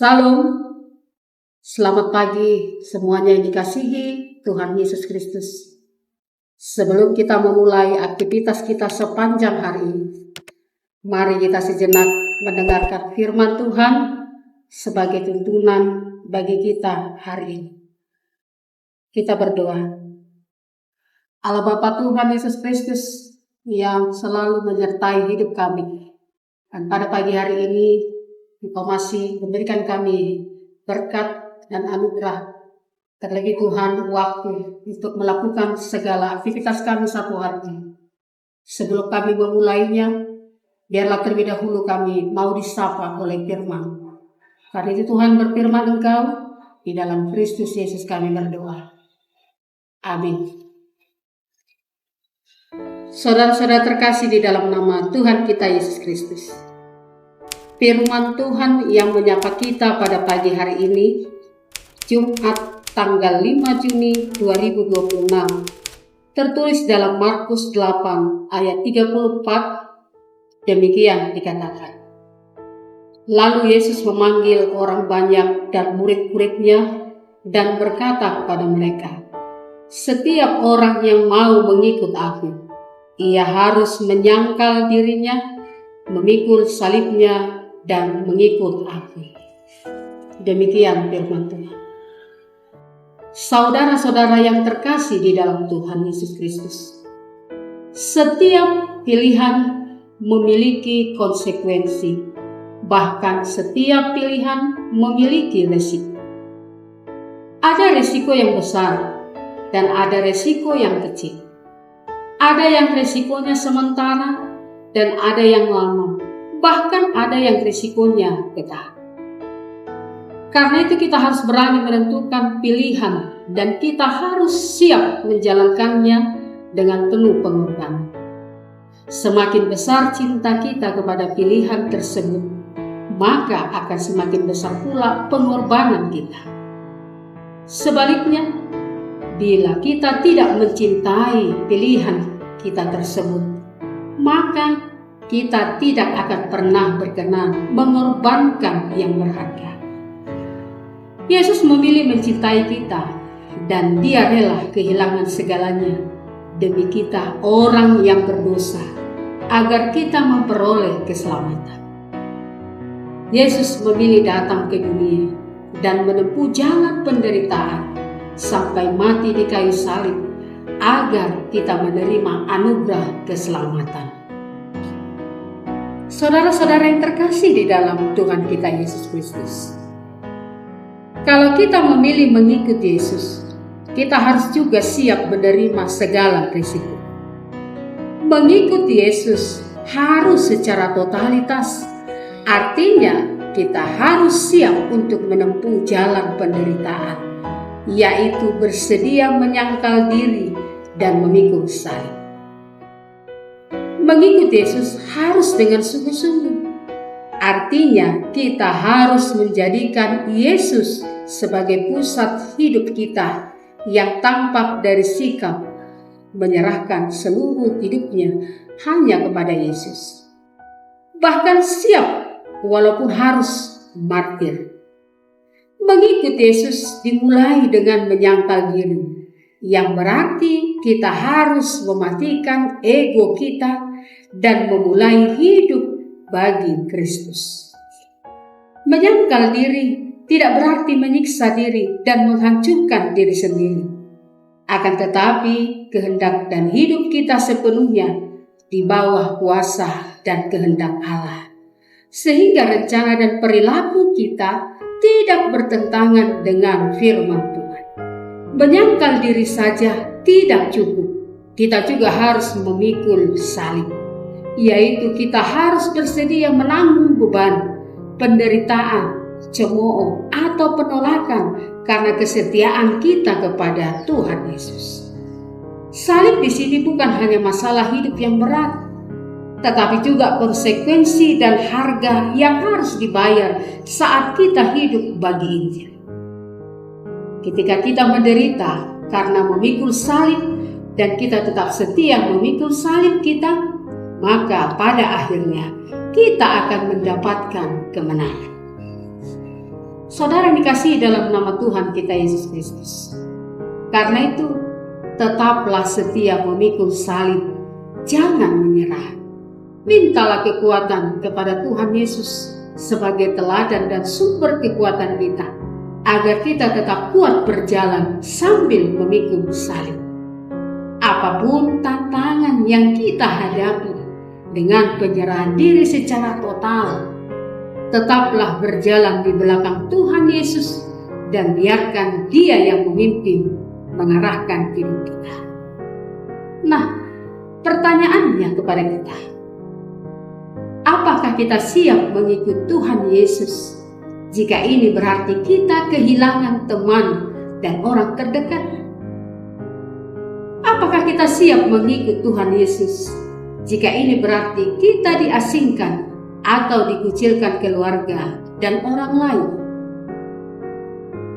Salam, selamat pagi semuanya yang dikasihi Tuhan Yesus Kristus. Sebelum kita memulai aktivitas kita sepanjang hari ini, mari kita sejenak mendengarkan firman Tuhan sebagai tuntunan bagi kita hari ini. Kita berdoa. Allah Bapa Tuhan Yesus Kristus yang selalu menyertai hidup kami. Dan pada pagi hari ini, Engkau masih memberikan kami berkat dan anugerah. Terlebih Tuhan waktu untuk melakukan segala aktivitas kami satu hari ini. Sebelum kami memulainya, biarlah terlebih dahulu kami mau disapa oleh firman. Karena itu Tuhan berfirman Engkau, di dalam Kristus Yesus kami berdoa. Amin. Saudara-saudara terkasih di dalam nama Tuhan kita Yesus Kristus. Firman Tuhan yang menyapa kita pada pagi hari ini, Jumat tanggal 5 Juni 2026, tertulis dalam Markus 8 ayat 34, demikian dikatakan. Lalu Yesus memanggil orang banyak dan murid-muridnya dan berkata kepada mereka, "Setiap orang yang mau mengikut aku, ia harus menyangkal dirinya, memikul salibnya, dan mengikut aku." Demikian firman Tuhan. Saudara-saudara yang terkasih di dalam Tuhan Yesus Kristus, setiap pilihan memiliki konsekuensi, bahkan setiap pilihan memiliki resiko. Ada resiko yang besar dan ada resiko yang kecil. Ada yang resikonya sementara dan ada yang lama. Bahkan ada yang risikonya kekal. Karena itu kita harus berani menentukan pilihan dan kita harus siap menjalankannya dengan penuh pengorbanan. Semakin besar cinta kita kepada pilihan tersebut, maka akan semakin besar pula pengorbanan kita. Sebaliknya, bila kita tidak mencintai pilihan kita tersebut, maka kita tidak akan pernah berkenan mengorbankan yang berharga. Yesus memilih mencintai kita dan Dia rela kehilangan segalanya demi kita orang yang berdosa agar kita memperoleh keselamatan. Yesus memilih datang ke dunia dan menempuh jalan penderitaan sampai mati di kayu salib agar kita menerima anugerah keselamatan. Saudara-saudara yang terkasih di dalam Tuhan kita Yesus Kristus, kalau kita memilih mengikut Yesus, kita harus juga siap menerima segala risiko. Mengikut Yesus harus secara totalitas, artinya kita harus siap untuk menempuh jalan penderitaan, yaitu bersedia menyangkal diri dan memikul salib. Mengikut Yesus harus dengan sungguh-sungguh. Artinya kita harus menjadikan Yesus sebagai pusat hidup kita yang tampak dari sikap menyerahkan seluruh hidupnya hanya kepada Yesus. Bahkan siap walaupun harus martir. Mengikut Yesus dimulai dengan menyangkal diri, yang berarti kita harus mematikan ego kita dan memulai hidup bagi Kristus. Menyangkal diri tidak berarti menyiksa diri dan menghancurkan diri sendiri. Akan tetapi kehendak dan hidup kita sepenuhnya di bawah kuasa dan kehendak Allah. Sehingga rencana dan perilaku kita tidak bertentangan dengan firman Tuhan. Menyangkal diri saja tidak cukup. Kita juga harus memikul salib, yaitu kita harus bersedia menanggung beban, penderitaan, cemooh, atau penolakan karena kesetiaan kita kepada Tuhan Yesus. Salib di sini bukan hanya masalah hidup yang berat, tetapi juga konsekuensi dan harga yang harus dibayar saat kita hidup bagi Injil. Ketika kita menderita karena memikul salib dan kita tetap setia memikul salib kita, maka pada akhirnya kita akan mendapatkan kemenangan. Saudara yang dikasihi dalam nama Tuhan kita Yesus Kristus. Karena itu, tetaplah setia memikul salib. Jangan menyerah. Mintalah kekuatan kepada Tuhan Yesus sebagai teladan dan sumber kekuatan kita, agar kita tetap kuat berjalan sambil memikul salib. Apapun tantangan yang kita hadapi, dengan penyerahan diri secara total, tetaplah berjalan di belakang Tuhan Yesus dan biarkan Dia yang memimpin, mengarahkan hidup kita. Nah, pertanyaannya kepada kita, apakah kita siap mengikut Tuhan Yesus jika ini berarti kita kehilangan teman dan orang terdekat? Apakah kita siap mengikut Tuhan Yesus jika ini berarti kita diasingkan atau dikucilkan keluarga dan orang lain?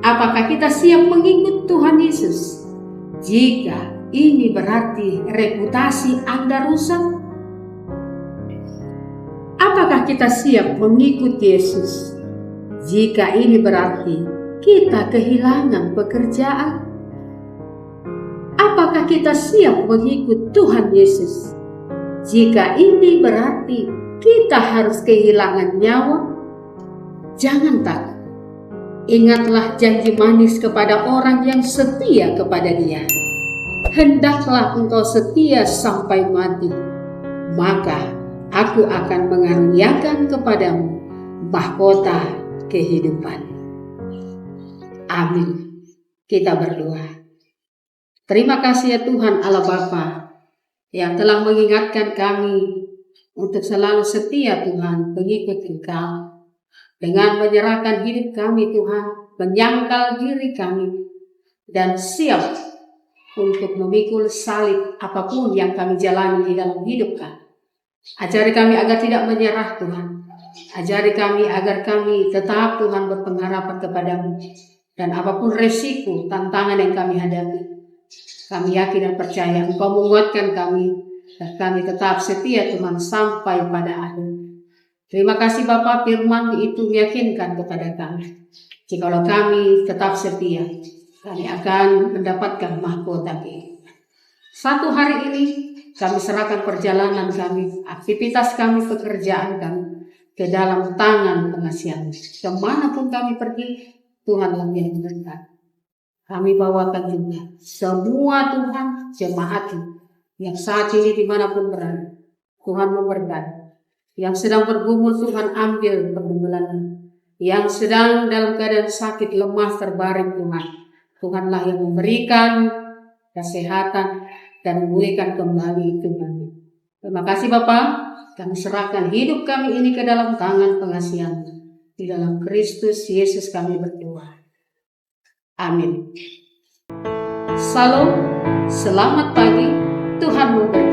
Apakah kita siap mengikut Tuhan Yesus jika ini berarti reputasi Anda rusak? Apakah kita siap mengikut Yesus jika ini berarti kita kehilangan pekerjaan? Apakah kita siap mengikut Tuhan Yesus jika ini berarti kita harus kehilangan nyawa? Jangan takut. Ingatlah janji manis kepada orang yang setia kepada Dia. Hendaklah engkau setia sampai mati, maka Aku akan mengaruniakan kepadamu mahkota kehidupan. Amin. Kita berdoa. Terima kasih ya Tuhan Allah Bapa yang telah mengingatkan kami untuk selalu setia Tuhan mengikut Engkau. Dengan menyerahkan hidup kami Tuhan, menyangkal diri kami, dan siap untuk memikul salib apapun yang kami jalani di dalam hidup kami. Ajari kami agar tidak menyerah Tuhan. Ajari kami agar kami tetap Tuhan berpengharapan kepadamu. Dan apapun resiko, tantangan yang kami hadapi, kami yakin dan percaya Engkau menguatkan kami, dan kami tetap setia Tuhan sampai pada akhir. Terima kasih Bapa, firman itu meyakinkan kepada kami. Jikalau kami tetap setia, kami akan mendapatkan mahkota kehidupan. Satu hari ini kami serahkan perjalanan kami, aktivitas kami, pekerjaan kami ke dalam tangan pengasihan. Kemanapun kami pergi, Tuhanlah yang menyertai. Kami bawakan juga semua Tuhan jemaat yang saat ini dimanapun berada. Tuhan memberkati. Yang sedang bergumul Tuhan ambil pergumulannya. Yang sedang dalam keadaan sakit, lemah, terbaring Tuhan. Tuhanlah yang memberikan kesehatan dan memulihkan kembali Tuhan. Terima kasih Bapa. Kami serahkan hidup kami ini ke dalam tangan pengasihan. Di dalam Kristus Yesus kami berdoa. Amin. Salam, selamat pagi, Tuhan memberkati.